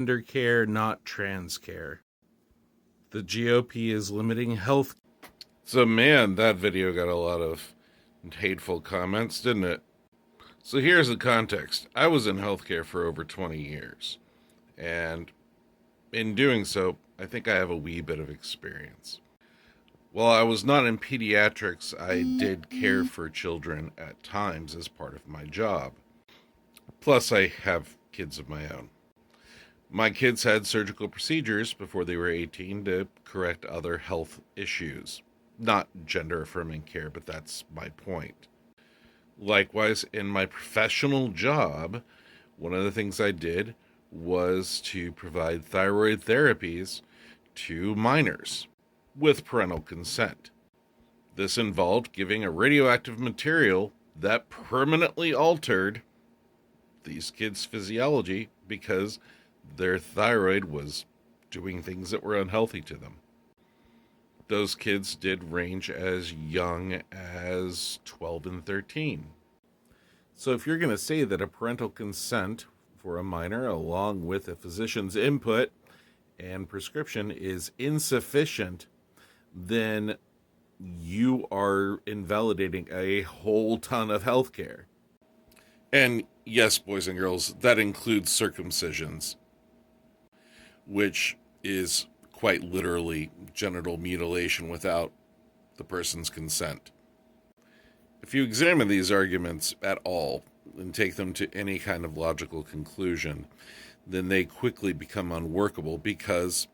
gender care, not trans care. The GOP is limiting health. So, man, that video got a lot of hateful comments, didn't it? So, here's the context. I was in healthcare for over 20 years. And in doing so, I think I have a wee bit of experience. While I was not in pediatrics, I did care for children at times as part of my job. Plus, I have kids of my own. My kids had surgical procedures before they were 18 to correct other health issues. Not gender affirming care, but that's my point. Likewise, in my professional job, one of the things I did was to provide thyroid therapies to minors with parental consent. This involved giving a radioactive material that permanently altered these kids' physiology because their thyroid was doing things that were unhealthy to them. Those kids did range as young as 12 and 13. So if you're going to say that a parental consent for a minor, along with a physician's input and prescription, is insufficient, then you are invalidating a whole ton of healthcare. And yes, boys and girls, that includes circumcisions, which is quite literally genital mutilation without the person's consent. If you examine these arguments at all and take them to any kind of logical conclusion, then they quickly become unworkable because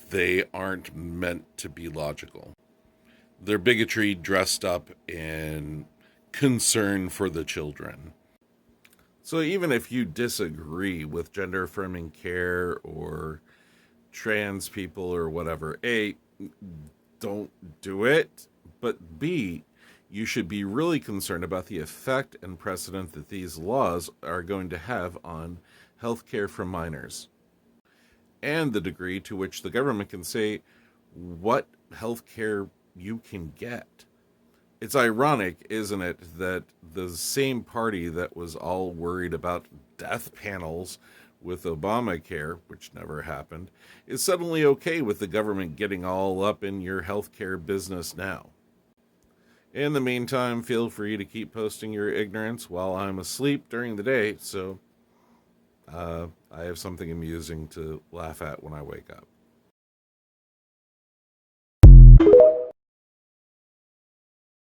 they aren't meant to be logical. They're bigotry dressed up in concern for the children. So even if you disagree with gender affirming care or trans people or whatever, A, don't do it, but B, you should be really concerned about the effect and precedent that these laws are going to have on healthcare for minors, and the degree to which the government can say what healthcare you can get. It's ironic, isn't it, that the same party that was all worried about death panels with Obamacare, which never happened, is suddenly okay with the government getting all up in your healthcare business now. In the meantime, feel free to keep posting your ignorance while I'm asleep during the day, so I have something amusing to laugh at when I wake up.